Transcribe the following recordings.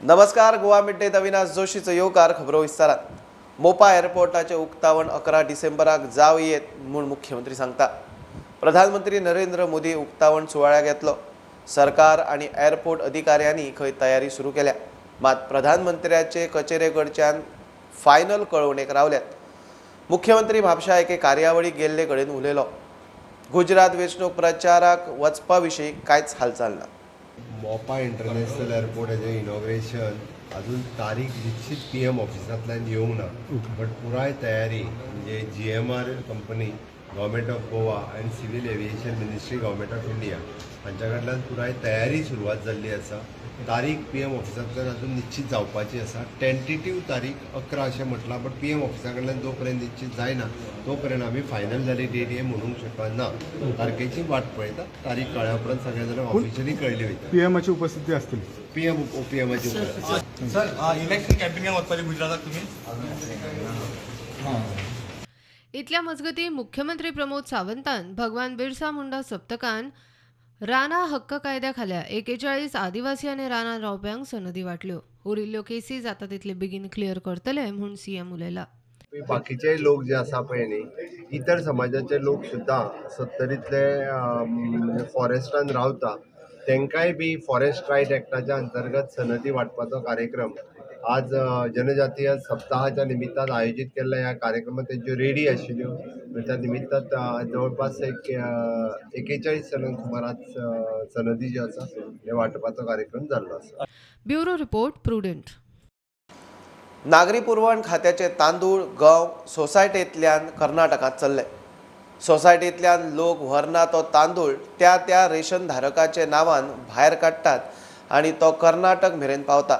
नमस्कार, Goa mid day Avinash जोशीचो येवकार खबरो विस्तारात. मोपा एअरपोर्टाचे उक्तावण 11 डिसेंबराक जाव येत म्हूण मुख्यमंत्री सांगता. प्रधानमंत्री नरेंद्र मोदी उक्तावण सुवाळ्याक येतलो. सरकार आणि एअरपोर्ट अधिकाऱ्यांनी खंय तयारी सुरू केल्या. मात प्रधानमंत्र्याचे कचेरेकडच्यान फायनल कळवणेक रावल्यात. मुख्यमंत्री म्हापशा एके कार्यावळीक गेल्ले कडेन उलयलो. गुजरात वेंचणूक प्रचाराक वचपा विशीं कांयच हालचाल ना. मोपा इंटरनॅशनल एअरपोर्ट हेजें इनॉग्रेशन अजून तारीख निश्चित PM ऑफिसांतल्यान येवंक ना, बट पुराय तयारी म्हणजे GMR company, government of Goa आनी civil aviation ministry, government of India हांच्या कडल्यान पुराय तयारी सुरवात जाल्ली आसा. तारीख PM ऑफिसांतल्यान अजून निश्चित जावपाची आसा. टेंटेटिव्ह तारीख 11 अशें म्हटलां, बट PM ऑफिसा कडल्यान जो पर्यंत निश्चित जायना तो पर्यंत आमी फायनल जाली डेट हे म्हणूंक शकना. तारखेची वाट पळयता. तारीख कळ्ळ्या उपरांत सगळ्या जाणांक ऑफिशियली कळली वयता. PMची उपस्थिती असतील. PMची उपस्थिती. सर, इलेक्शन कॅम्पेनिंग वचपाची गुजराताक तुम्ही इतल्या मजगती मुख्यमंत्री प्रमोद सावंतान भगवान बिरसा मुंडा सप्तकान राना हक्क कायद्याखाल्या 41 आदिवासी आनी रानात रावप्यांक सनदी वाटल्यो. उरिल्ल्यो केसी जाता तितले बेगीन क्लियर करतले म्हूण CM उलयला. बाकीचे लोक जे आसा पळय न्ही, इतर समाजाचे लोक सुद्दां 70तले फॉरेस्टान रावता, तांकांय बी फॉरेस्ट रायट एक्टाच्या अंतर्गत सनदी वाटपाचो कार्यक्रम आज जनजातीय सप्ताहाच्या निमित्तान आयोजीत केल्ल्या ह्या कार्यक्रमात तेंच्यो रेडी आशिल्ल्यो. त्या निमित्तान जवळपास 41 जणांक सुमाराक सनदी ज्यो आसा हे वाटपाचो कार्यक्रम जाल्लो आसा. Bureau report prudent. नागरी पुरवण खात्याचे तांदूळ गंव सोसायटींतल्यान कर्नाटकात चल्ले. सोसायटींतल्यान लोक व्हरना तो तांदूळ त्या रेशन धारकाचे नांवान भायर काडटात आनी तो कर्नाटक मेरेन पावता.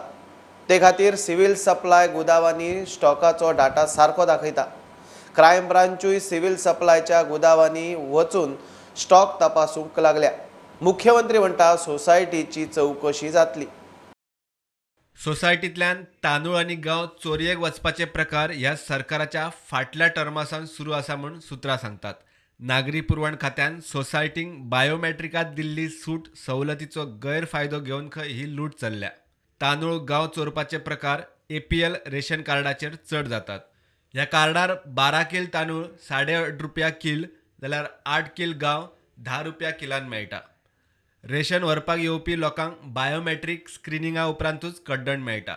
ते खातीर सिव्हिल सप्लाय गुदावांनी स्टॉकाचो डाटा सारको दाखयता. क्रायम ब्रांचूय सिव्हिल सप्लायच्या गुदावांनी वचून स्टॉक तपासूंक लागल्या. मुख्यमंत्री म्हणटा सोसायटीची चवकशी जातली. सोसायटींतल्यान तांदूळ आनी गंव चोरयेक वचपाचे प्रकार ह्या सरकाराच्या फाटल्या टर्मासान सुरू आसा म्हूण सुत्रां सांगतात. नागरी पुरवण खात्यान सोसायटींक बायोमेट्रिकात दिल्ली सूट सवलतीचो गैरफायदो घेवन खंय ही लूट चल्ल्या. तांदूळ गंव चोरपाचे प्रकार APL रेशन कार्डाचेर चड जातात. ह्या कार्डार 12 किल तांदूळ ₹8.5 किल जाल्यार 8 किल गंव ₹10 किलान मेळटा. रेशन व्हरपाक येवपी लोकांक बायोमेट्रीक स्क्रिनिंगा उपरांतूच कड्डण मेळटा.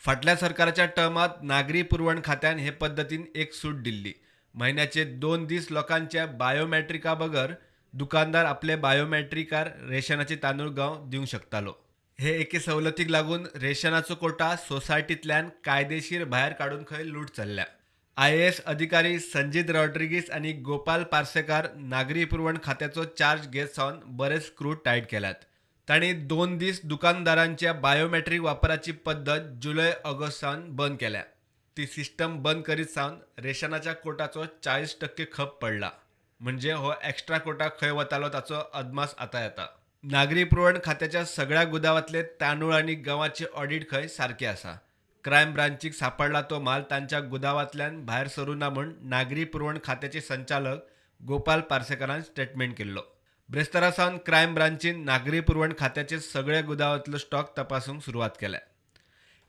फाटल्या सरकाराच्या टर्मात नागरी पुरवण खात्यान हे पद्दतीन एक सूट दिल्ली. म्हयन्याचे 2 दीस लोकांच्या बायोमेट्रिका बगर दुकानदार आपले बायोमेट्रिकार रेशनाचे तांदूळ गंव दिवंक शकतालो. हे एके सवलतीक लागून रेशनाचो कोटा सोसायटींतल्यान कायदेशीर भायर काडून खंय लूट चल्ल्या. IAS अधिकारी संजीत रॉड्रिगीस आनी गोपाल पार्सेकार नागरी पुरवण खात्याचो चार्ज घेत सावन बरेच स्क्रू टायट केल्यात. तांणी 2 दीस दुकानदारांच्या बायोमेट्रीक वापराची पद्दत जुलय-ऑगस्ट सावन बंद केल्या. ती सिस्टम बंद करीत सावन रेशनाच्या कोटाचो 40% खप पडला. म्हणजे हो एक्स्ट्रा कोटा खंय वतालो ताचो अदमास आतां येता. नागरी पुरवण खात्याच्या सगळ्या गुदावांतले तांदूळ आनी गंवाचे ऑडिट खंय सारके आसा. क्रायम ब्रांचीक सापडला तो माल तांच्या गुदावांतल्यान भायर सरूं ना म्हूण नागरी पुरवण खात्याचे संचालक गोपाल पार्सेकारान स्टेटमेंट केल्लो. ब्रेस्तारा सावन क्रायम ब्रांचीन नागरी पुरवण खात्याचे सगळ्या गुदावांतलो स्टॉक तपासूंक सुरवात केल्या.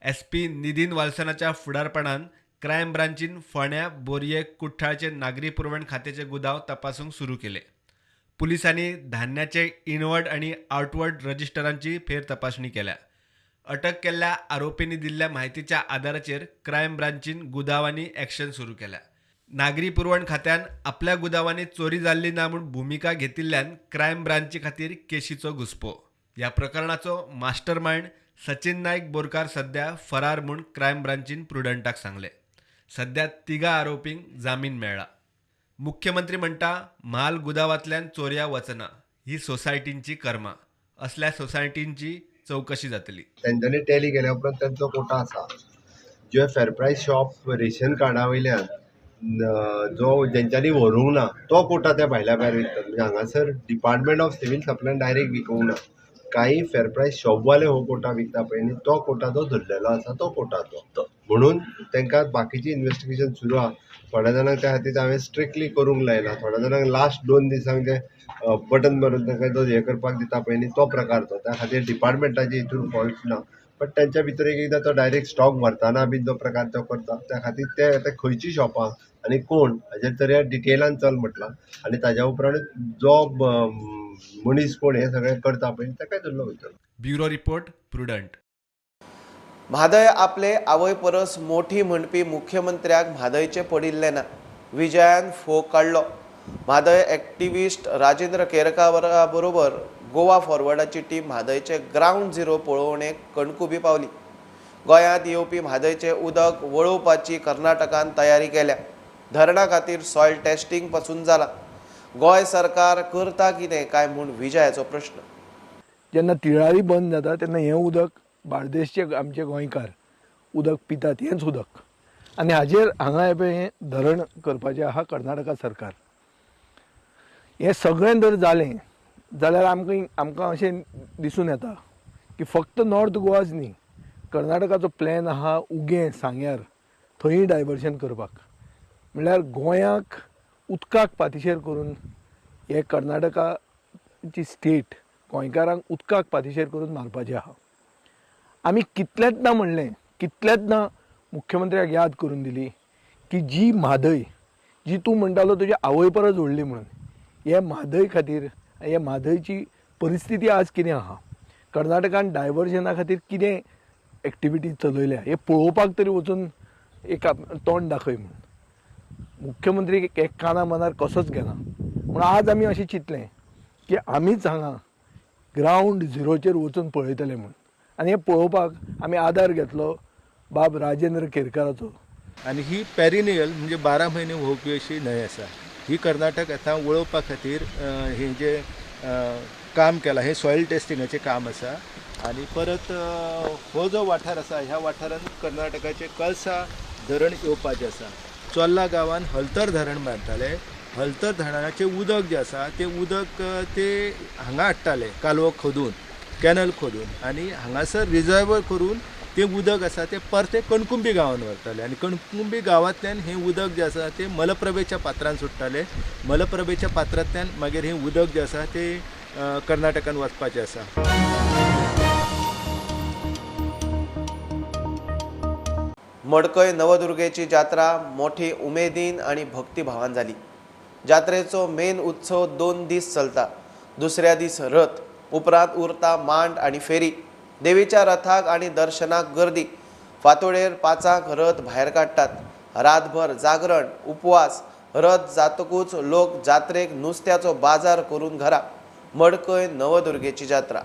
SP नितीन वाल्सनाच्या फुडारपणान क्रायम ब्रांचीन फोंड्या, बोरये, कुठ्ठाळचे नागरी पुरवण खात्याचे गुदाव तपासूंक सुरू केले. पुलिसांनी धान्याचे इनवर्ड आनी आउटवर्ड रजिस्टरांची फेर तपासणी केल्या. अटक केल्ल्या आरोपींनी दिल्ल्या म्हायतीच्या आदाराचेर क्रायम ब्रांचीन गुदावांनी एक्शन सुरू केल्या. नागरी पुरवण खात्यान आपल्या गुदावांनी चोरी जाल्ली ना म्हूण भुमिका घेतिल्ल्यान क्रायम ब्रांची खातीर केशीचो घुस्पो. ह्या प्रकरणाचो मास्टर मायंड सचिन नायक बोरकार सध्या फरार म्हूण क्रायम ब्रांचीन प्रुडंटाक सांगले. सध्या 3 आरोपींक जामीन मेळ्ळा. मुख्यमंत्री म्हणटा म्हाल गुदावांतल्यान चोरया वचना, ही सोसायटींची कर्मा. असल्या सोसायटींची चवकशी जातली. तेंच्यांनी टॅली केल्या उपरांत त्यांचो कोटा आसा. जे फेर प्रायस शॉप रेशन कार्डा वयल्यान जो जेंच्यांनी व्हरूंक ना तो कोटा त्या भायल्या भायर विकतात. म्हणजे हांगासर डिपार्टमेंट ऑफ सिव्हिल सप्लायन डायरेक्ट विकूंक ना. काही फेर प्रायस शॉपवाले हो कोटा विकता पळय न्ही, तो कोटा जो धरलेलो आसा तो कोटा तो म्हणून तांकां बाकीची इन्व्हेस्टिगेशन सुरू आहा. थोड्या जाणांक त्या खातीर हांवें स्ट्रिक्टली करूंक लायला. थोड्या जाणांक लास्ट 2 दिसांक जे बटन मारून तांकां जो हे करपाक दिता पळय न्ही तो प्रकार तो. त्या खातीर डिपार्टमेंटाची हितून फॉल्ट ना. बट तांच्या भितर एकदां तो डायरेक्ट स्टॉक भरतना बीन जो प्रकार तो करता त्या खातीर ते आतां खंयची शॉपां आनी कोण हाजेर तरी डिटेलान चल म्हटलां आनी ताज्या उपरांत जो मनीस कोण हे सगळें करता पळय ताकाय धरलो वयतलो. Bureau report prudent. म्हादय आपले आवय परस मोठी म्हणपी मुख्यमंत्र्याक म्हादयचे पडिल्ले ना. विजयान फोग काडलो. म्हादय एक्टिव्हिस्ट राजेंद्र केरकारा बरोबर गोवा फॉरवर्डाची टीम म्हादयचे ग्राउंड झिरो पळोवणेक कणकुबी पावली. गोंयांत येवपी म्हादयचे उदक वळोवपाची कर्नाटकान तयारी केल्या. धरणा खातीर सॉयल टेस्टिंग पासून जाला. गोंय सरकार करता कितें काय म्हूण विजयाचो प्रश्न. जेन्ना तिळारी बंद जाता तेन्ना हें उदक बार्देसचे आमचे गोंयकार उदक पितात हेंच उदक आनी हाजेर हांगा हें धरण करपाचें आहा कर्नाटका सरकार. हें सगळें जर जालें जाल्यार आमकां अशें दिसून येता की फक्त नॉर्थ गोवाच न्ही, कर्नाटकाचो प्लॅन आहा उगें सांग्यार थंय डायवर्शन करपाक. म्हणल्यार गोंयाक उदकाक पातीशेर करून हे कर्नाटकाची स्टेट गोंयकारांक उदकाक पातीशेर करून मारपाचें आहा. आमी कितलेंचदां म्हणलें, कितलेंचदां मुख्यमंत्र्याक याद करून दिली की जी म्हादय जी तूं म्हणटालो तुज्या आवय परस व्हडली म्हणून, हे म्हादय खातीर हे म्हादयची परिस्थिती आज कितें आहा, कर्नाटकान डायवर्जना खातीर कितें एक्टिविटी चलयल्या हे पळोवपाक तरी वचून एक तोंड दाखय म्हणून. मुख्यमंत्री एक काना मनार कसोच घेना. म्हूण आज आमी अशें चिंतलें की आमीच हांगा ग्राउंड झिरोचेर वचून पळयतले म्हणून आनी हें पळोवपाक आमी आदार घेतलो बाब राजेंद्र केरकाराचो. आनी ही पेरिनियल म्हणजे 12 म्हयने व्होवपी अशी न्हंय आसा. ही कर्नाटक आतां वळोवपा खातीर हें जें काम केलां हें सॉयल टेस्टिंगाचें काम आसा. आनी परत हो जो वाठार आसा ह्या वाठारांत कर्नाटकाचें कळसा धरण येवपाचें आसा. चोल्ला गांवांत हलतर धरण बांदताले. हलतर धरणाचें उदक जें आसा तें उदक ते हांगा हाडटाले कालवो खोदून, कॅनल खोदून आनी हांगासर रिजर्वर करून तें उदक आसा तें परतें कणकुंबी गांवांत व्हरताले. आनी कणकुंबी गांवांतल्यान हें उदक जें आसा तें मलप्रभेच्या पात्रांत सुट्टाले. मलप्रभेच्या पात्रांतल्यान मागीर हें उदक जें आसा तें कर्नाटकान वचपाचें आसा. मडकय नवदुर्गेची जात्रा मोठी उमेदीन आणि भक्तिभावान जाली. जात्रेचो मेन उत्सव 2 दीस चलता. दुसऱ्या दीस रथ, उपरांत उरता मांड आणि फेरी. देवीच्या रथाक आणि दर्शनाक गर्दी. फांतोडेर 5 रथ भायर काडटात. रातभर जागरण, उपवास. रथ जातकूच लोक जात्रेक नुस्त्याचो बाजार करून घरा. मडकय नवदुर्गेची जात्रा.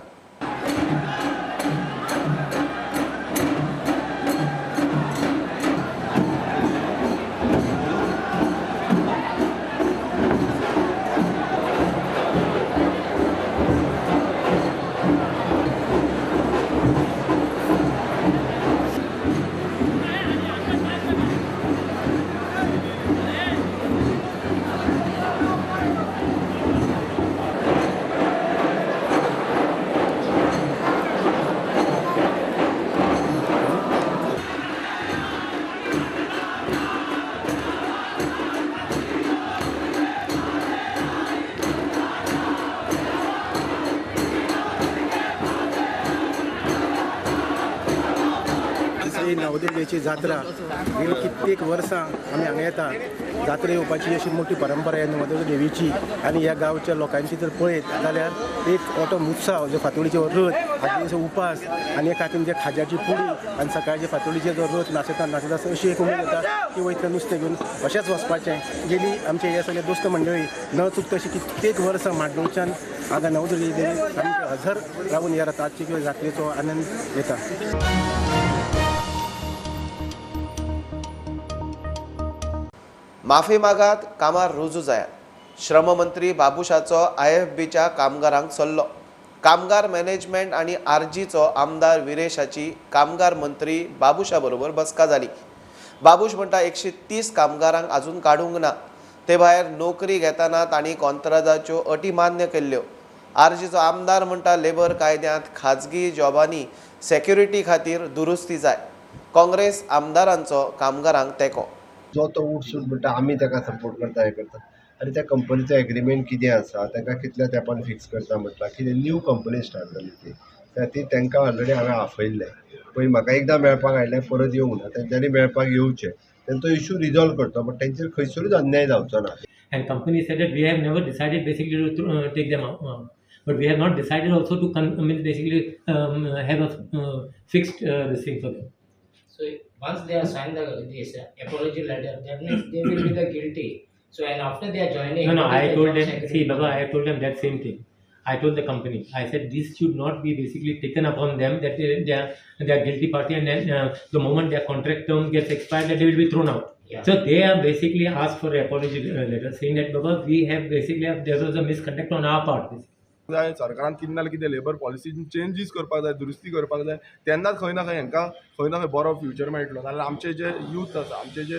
ही नवदुर्गेची जात्रा गेली कित्येक वर्सां आमी हांगा येता. जात्रे येवपाची अशी मोठी परंपरा आहे नवदुर्गा देवीची. आनी ह्या गांवच्या लोकांची जर पळयत जाल्यार एक मोठो उत्सव जो फातोडीचो रथ फातोडीचो उपास आनी एका हातीन जे खाज्याची पुडी आनी सकाळचे फातोडीचे जो रथ नाचता अशी एक उमेद जाता की वयता नुस्तें घेवन अशेंच वचपाचें. गेली आमचे हे सगळे दोस्त मंडळी न चुकता अशी कित्येक वर्सां म्हाड्डोळच्यान हांगा नवदुर्गे देवी सामके हजर रावून ह्या रथाची किंवा जात्रेचो आनंद घेता. माफी मागात, कामार रुजू जायात. श्रममंत्री बाबुशाचो IFBच्या कामगारांक सल्लो. कामगार मॅनेजमेंट आणि आरजीचो आमदार विरेशाची कामगार मंत्री बाबुशा बरोबर बसका जाली. बाबुश म्हणटा 130 कामगारांक अजून काडूंक ना. ते भायर नोकरी घेताना तांणी कॉन्त्रादाच्यो अटी मान्य केल्ल्यो. आरजीचो आमदार म्हणटा लेबर कायद्यांत खाजगी जॉबांनी सेक्युरिटी खातीर दुरुस्ती जाय. काँग्रेस आमदारांचो कामगारांक तेंको. जो तो उठसूट म्हणटा आमी ताका सपोर्ट करता हें करता आनी त्या कंपनीचो एग्रीमेंट कितें आसा ताका कितल्या तेंपान फिक्स करता म्हटल्यार कितें न्यू कंपनी स्टार्ट जाली ती खातीर तांकां ऑलरेडी हांवें आफयल्लें. पळय म्हाका एकदां मेळपाक आयलें परत येवंक ना, तेंच्यांनी मेळपाक येवचें, तेंचो इशू रिजॉल्व करचो, बट तेंचेर खंयसरूच अन्याय जावचो ना. And company said that we have never decided basically to take them out, but we have not decided also to basically have a fixed this thing for them. So once they are signed this apology letter, that means they will be the guilty. So and after they are joining. No, I told them. See, Baba, I told them that same thing. I told the company. I said this should not be basically taken upon them that they are guilty party, and then the moment their contract term gets expired, that they will be thrown out. Yeah. So they have basically asked for an apology letter, saying that Baba, we have basically there was a misconduct on our part. जाय सरकारान कितें ना कितें labour पॉलिसीन changes करपाक जाय, दुरुस्ती करपाक जाय, तेन्नाच खंय ना खंय हांकां खंय ना खंय बरो फ्युचर मेळटलो. नाजाल्यार आमचे जे यूथ आसा, आमचे जे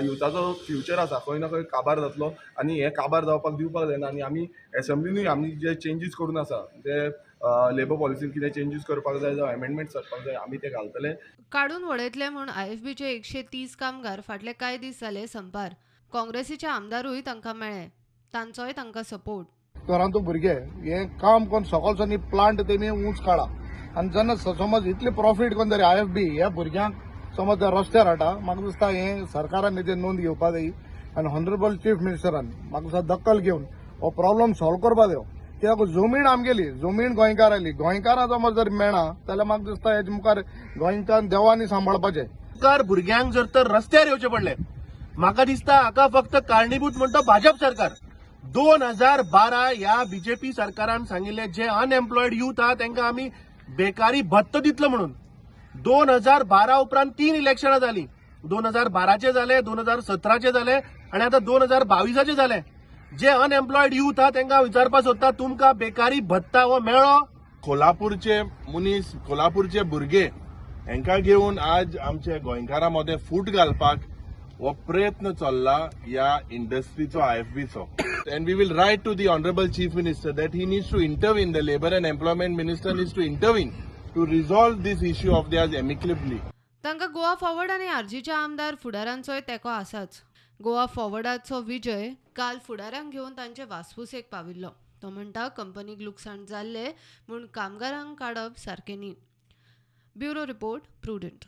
युथाचो फ्युचर आसा खंय ना खंय काबार जातलो आनी हें काबार जावपाक दिवपाक जायना. आनी आमी एसेंब्लीनूय आमी जे चेंजीस करून आसा ते लेबर पॉलिसीन कितें चेंजीस करपाक जाय जावं एमेंडमेंट्स करपाक जाय आमी ते घालतले. काढून वडयतले म्हूण IFBचे 130 कामगार फाटले कांय दीस जाले संपार. काँग्रेसीचे आमदारूय तांकां मेळ्ळे, तांचोय तांकां सपोर्ट. तरांतू भुरगे हे काम करून सकाळच्यान प्लांट तेमी ऊंच काडा आनी जेन्ना समज इतले प्रॉफीट कोण तरी IFB ह्या भुरग्यांक समज त्या रस्त्यार हाडटा, म्हाका दिसता हे सरकारान हेजेर नोंद घेवपाक जाय आनी हॉनरेबल चीफ मिनिस्टरान म्हाका दिसता दखल घेवन हो प्रॉब्लम सॉल्व करपाक जायो. कित्याक जमीन आमगेली, जमीन गोंयकाराली, गोंयकारां समज जर मेळना जाल्यार म्हाका दिसता हेजे मुखार गोंयकार देवानी सांबाळपाचें. सरकार भुरग्यांक जर तर रस्त्यार येवचे पडले, म्हाका दिसता हाका फक्त कारणीभूत म्हणटा भाजप सरकार. 2012 ह्या BJP सरकारान सांगिल्ले जे अनएम्प्लॉयड यूथ आहा तांकां आमी बेकारी भत्तो दितलो म्हणून. 2012 उपरांत 3 इलेक्शनां जालीं. 2012चे जाले, 2017चे जाले आनी आतां 2022चे जाले. जे अनएम्प्लॉयड यूथ आहा तांकां विचारपाक सोदता, तुमकां बेकारी भत्ता हो मेळ्ळो? कोल्हापूरचे मनीस, कोल्हापूरचे भुरगे हांकां घेवन आज आमचे गोंयकारां मदें फूट घालपाक हो प्रयत्न चल्ला ह्या इंडस्ट्रीचो IFBचो. And we will write to the Honorable Chief Minister that he needs to intervene, the Labour and Employment Minister needs to intervene to resolve this issue of theirs amicably. तांकां गोवा फॉरवर्ड आनी आरजीच्या आमदार फुडाऱ्यांचोय तेंको आसाच. गोवा फॉरवर्डाचो विजय काल फुडाऱ्यांक घेवन तांचे वासपूसेक पाविल्लो. तो म्हणटा कंपनीक लुकसाण जाल्ले म्हूण कामगारांक काडप सारकें न्ही. Bureau report, prudent.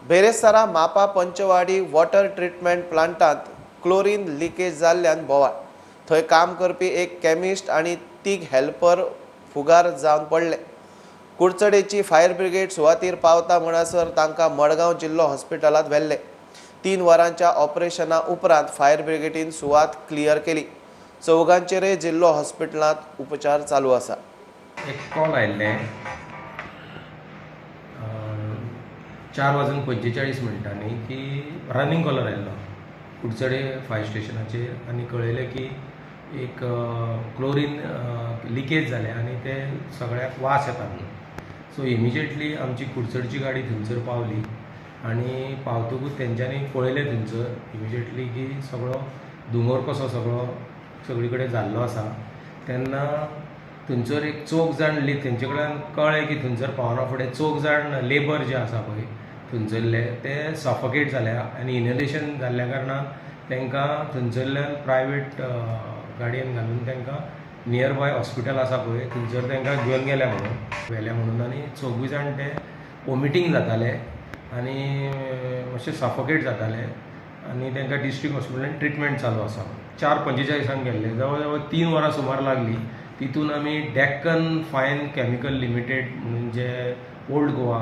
बेरेस्तारा मापा पंचवाडी वॉटर ट्रिटमेंट प्लांटांत क्लोरीन लिकेज जाल्ल्यान बोवाळ. थंय काम करपी एक केमिस्ट आनी 3 हेल्पर फुगार जावन पडले. कुडचडेची फायर ब्रिगेड सुवातेर पावता म्हणसर तांकां मडगांव जिल्लो हॉस्पिटलांत व्हेल्ले. 3 वरांच्या ऑपरेशना उपरांत फायर ब्रिगेडीन सुवात क्लियर केली. चौगांचेरय जिल्लो हॉस्पिटलांत उपचार चालू आसा. एक कॉल आयिल्ले 4:45 की रनिंग कॉलर आयिल्लो कुडचडे फायर स्टेशनाचेर आनी कळयलें की एक क्लोरीन लिकेज जालें आनी ते सगळ्याक वास येता म्हणून. सो इमिजिएटली आमची कुडचडची गाडी थंयसर पावली आनी पावतकूच तेंच्यांनी पळयलें थंयसर इमिजिएटली की सगळो धुंवर कसो सगळी कडेन जाल्लो आसा. तेन्ना थंयसर एक 4 जाण तेंचे कडल्यान कळ्ळें की थंयसर पावना फुडें 4 जाण लेबर जे आसा पळय थंयसरले ते सफोकेट जाल्या आनी इनहेलेशन जाल्ल्या कारणान तांकां थंयसरल्यान प्रायवेट गाडयेन घालून तांकां नियर बाय हॉस्पिटल आसा पळय थंयसर तांकां घेवन व्हेल्या म्हणून आनी 4 जाण ते वॉमिटींग जाताले आनी मातशे सफोकेट जाताले आनी तांकां डिस्ट्रिक्ट हॉस्पिटलांत ट्रिटमेंट चालू आसा. 4:45 गेल्ले, जवळ जवळ 3 वरां सुमार लागली. तितून आमी डेक्कन फायन केमिकल लिमिटेड म्हणून जे ओल्ड गोवा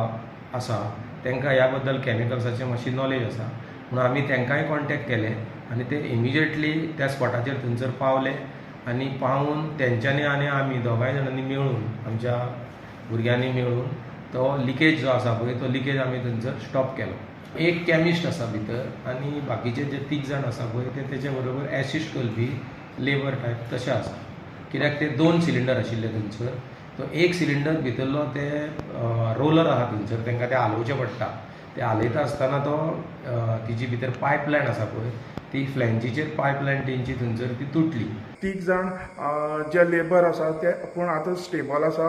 आसा तांकां ह्या बद्दल केमिकल्साचें मातशी नॉलेज आसा म्हणून आमी तांकांय कॉन्टेक्ट केले आनी ते इमिजिएटली त्या स्पॉटाचेर थंयसर पावले आनी पावून तेंच्यांनी आनी आमी दोगांय जाणांनी मेळून आमच्या भुरग्यांनी मेळून तो लिकेज जो आसा पळय तो लिकेज आमी थंयसर स्टॉप केलो. एक केमिस्ट आसा भितर आनी बाकीचे जे 3 जाण आसा पळय ते तेचे बरोबर एसिस्ट करपी लेबर टायप तशें आसा. कित्याक ते 2 सिलिंडर आशिल्ले थंयसर. तो एक सिलिंडर भितरलो ते रोलर आहा थंयसर तांकां ते हालोवचें पडटा. ते हालयता आसतना तो तिची भितर पायपलायन आसा पळय ती फ्लॅंजीचेर पायपलायन तेंची थंयसर ती तुटली. 3 जाण जे लेबर आसा ते पूण आतां स्टेबल आसा,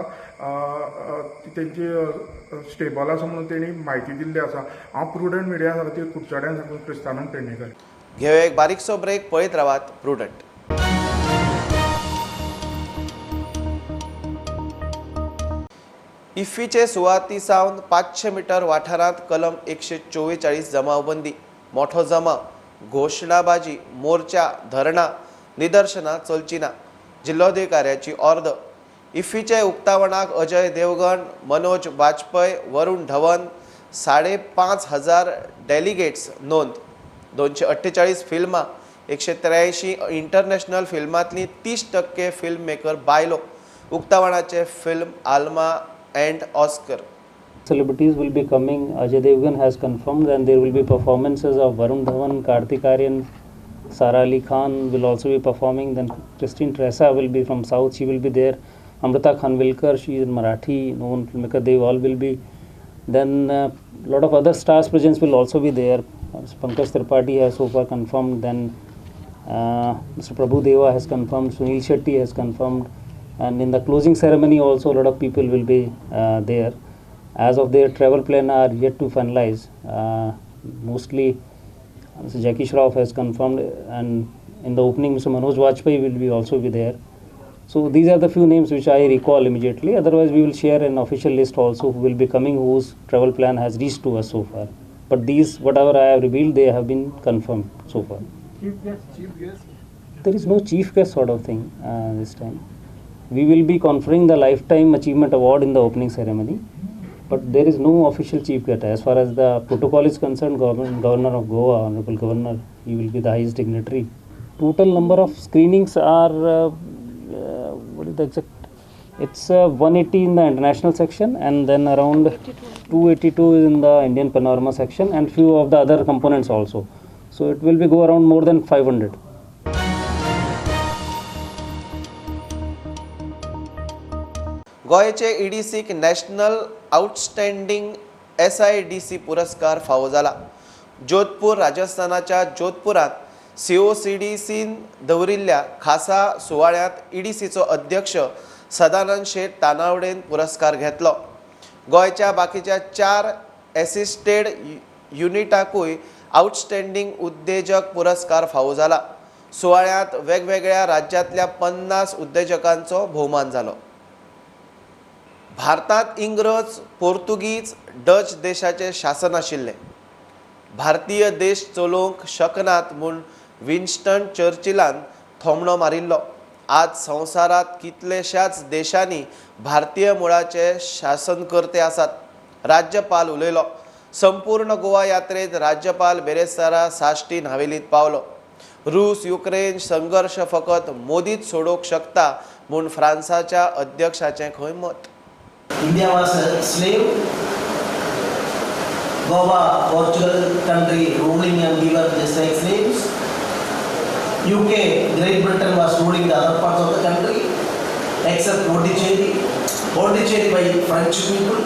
तेंची स्टेबल आसा म्हणून तेणी म्हायती दिल्ली आसा. हांव प्रुडंट मिडिया खातीर कुडचड्यान साकून क्रिस्तानंद पेडणेकर. घेवया एक बारीकसो ब्रेक, पळयत रावात प्रुडंट. इफ्फीचे सुवाती सावन 500 मीटर वाठारांत कलम 144 जमावबंदी, मोठो जमाव, घोशणाबाजी, मोर्चा, धरणां, निदर्शनां चलची ना. जिल्लोधिकाऱ्याची ऑर्डर. इफ्फीचे उक्तावणाक अजय देवगण, मनोज वाजपेयी, वरुण धवन, 5,500 डेलिगेट्स नोंद. 248 फिल्मां, 183 इंटरनॅशनल फिल्मांतली 30% फिल्म मेकर बायलो. उक्तावणाचे film आल्मा and Oscar. Celebrities will be coming. Ajay Devgan has confirmed, and there will be performances of Varun Dhawan, Kartik Aaryan, Sara Ali Khan will also be performing. Then Christine Tressa will be from South. She will be there. Amrita Khanvilkar, she is Marathi known filmmaker. They all will be. Then a lot of other stars presence will also be there. Pankaj Tripathi has so far confirmed. Then Mr. Prabhu Deva has confirmed. Sunil Shetty has confirmed. And in the closing ceremony also a lot of people will be there. As of their travel plan are yet to finalize. Mostly Mr. Jackie Shroff has confirmed, and in the opening Mr. Manoj Vajpayee will be also be there. So these are the few names which I recall immediately. Otherwise we will share an official list also who will be coming, whose travel plan has reached to us so far. But these, whatever I have revealed, they have been confirmed so far. Chief guest? There is no chief guest sort of thing this time. We will be conferring the Lifetime Achievement Award in the opening ceremony, but there is no official chief guest. As far as the protocol is concerned, Governor of Goa, Honorable Governor, he will be the highest dignitary. Total number of screenings are, what is the exact? It's 180 in the international section, and then around 282 in the Indian Panorama section, and few of the other components also. So it will be go around more than 500. गोंयचे ईडीसीक national outstanding SIDC पुरस्कार फावो जाला. जोधपूर राजस्थानाच्या जोधपुरात COCDCन दवरिल्ल्या खासा सुवाळ्यांत ईडीसीचो अध्यक्ष सदानंद शेट तानावडेन पुरस्कार घेतलो. गोंयच्या बाकीच्या 4 एसिस्टेड युनिटाकूय आउटस्टँडिंग उद्देजक पुरस्कार फावो जाला. सुवाळ्यांत वेगवेगळ्या राज्यांतल्या 50 उद्देजकांचो भोवमान जालो. भारतात इंग्रज, पोर्तुगीज, डच देशाचे शासन आशिल्ले. भारतीय देश चलोवंक शकनात म्हूण विन्स्टन चर्चिलान थोमणो मारिल्लो. आज संवसारात कितलेशाच देशांनी भारतीय मुळाचे शासनकर्ते आसात. राज्यपाल उलयलो. संपूर्ण गोवा यात्रेत राज्यपाल बेरेस्तारा साश्टीन हावेलीत पावलो. रूस युक्रेन संघर्ष फकत मोदीच सोडोवंक शकता म्हूण फ्रांसाच्या अध्यक्षाचें खंय मत. India was a slave. Goa, Portugal country ruling and we were just like slaves. UK, Great Britain was ruling the other parts of the country, except Pondicherry. Pondicherry by French people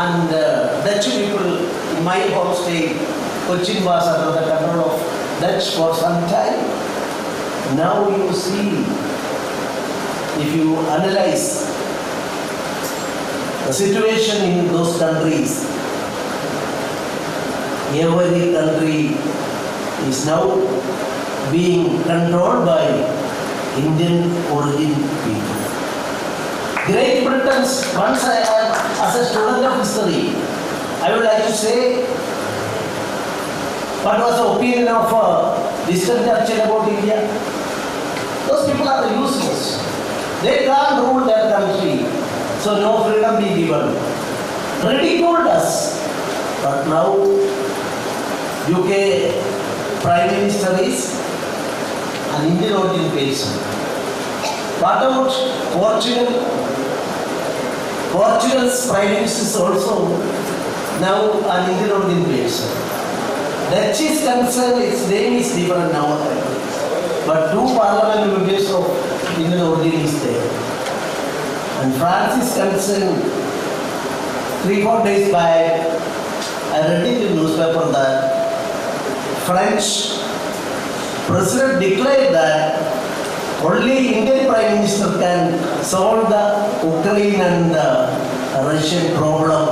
and Dutch people. In my home state, Cochin was under the control of Dutch for some time. Now you see, if you analyze the situation in those countries, every country is now being controlled by Indian origin people. Great Britain, once as a student of history, I would like to say what was the opinion of Winston Churchill about India. Those people are useless. They can't rule their country. So no freedom be given. Ridiculed us. But now UK Prime Minister is an Indian origin person. What about Portugal? Portugal's Prime Minister is also now an Indian origin person. Dutch is concerned, its name is different now. But 2 parliament members of Indian origin is there. And France is concerned, 3-4 days back, I read in the newspaper that French President declared that only Indian Prime Minister can solve the Ukraine and Russian problem.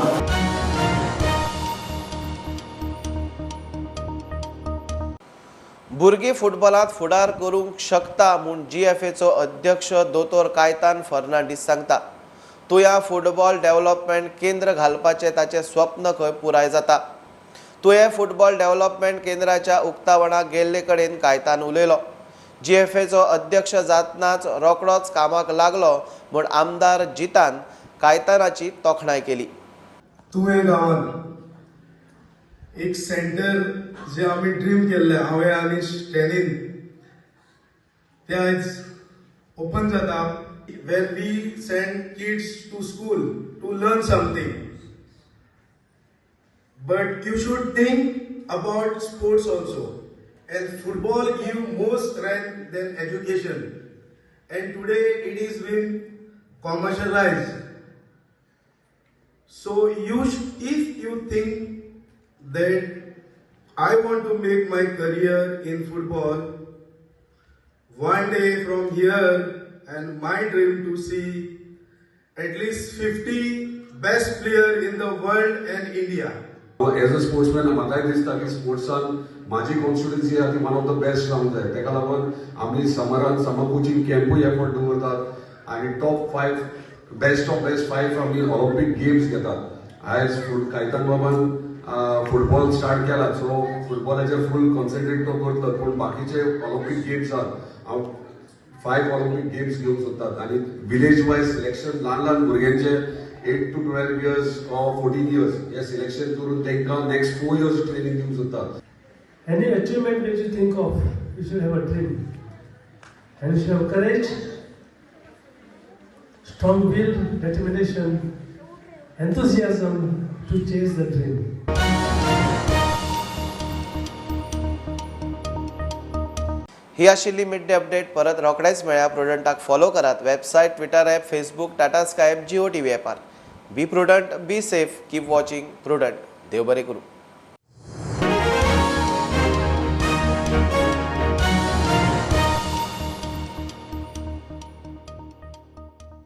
भुरगीं फुटबॉलांत फुडार करूंक शकता म्हूण GFAचो अध्यक्ष दोतोर कायतान फर्नांडीस सांगता. तुया football development केंद्र घालपाचें ताचें स्वप्न खंय पुराय जाता. तुये फुटबॉल डेव्हलपमेंट केंद्राच्या उक्तावणाक गेल्ले कडेन कायतान उलयलो. GFAचो अध्यक्ष जातनाच रोखडोच कामाक लागलो म्हूण आमदार जितान कायतानाची तोखणाय केली. तुवें गांवांत एक सेंटर जे आमी ड्रीम केल्लें हांवें आनी स्टॅनीन तें आयज ओपन जाता. when we send kids to school to learn something, but you should think about sports also, and football give more strength than education, and today it is being commercialized. So if you think that I want to make my career in football, one day from here, and my dream to see at least 50 best players in the world and India. As a sportsman, म्हाकाय दिसता की स्पोर्ट्सान माझी constituency आहा ती one of the best जावंक जाय. तेका लागून आमी समरान समर कोचिंग कॅम्पूय एफर्ट दवरतात आनी टॉप 5 बेस्ट ऑफ बेस्ट 5 आमी ऑलिंपिक गेम्स घेतात. आयज कायतान बाबान फुटबॉल स्टार्ट केला, सो फुटबॉलाचेर फुल कॉन्सन्ट्रेट तो करतात, पूण बाकीचे ऑलिंपिक गेम्स आहात 5 ऑलिंपिक गेम्स घेवंक सोदतात आनी विलेज वायज सिलेक्शन ल्हान भुरग्यांचे 8 to 12 years or 14 years हे सिलेक्शन करून तांकां नेक्स्ट 4 years ट्रेनिंग दिवंक सोदतात. Any achievement that you think of, you should have a dream, and you should have courage, strong will, determination, enthusiasm to chase the dream. ही आशिल्ली mid day update. परत रोखडेच मेळ्या. प्रुडंटाक follow करात. Website, Twitter app, Facebook, Tata Sky app, Jio TV ॲपार. Be Prudent, be safe, keep watching Prudent. देव बरें करूं.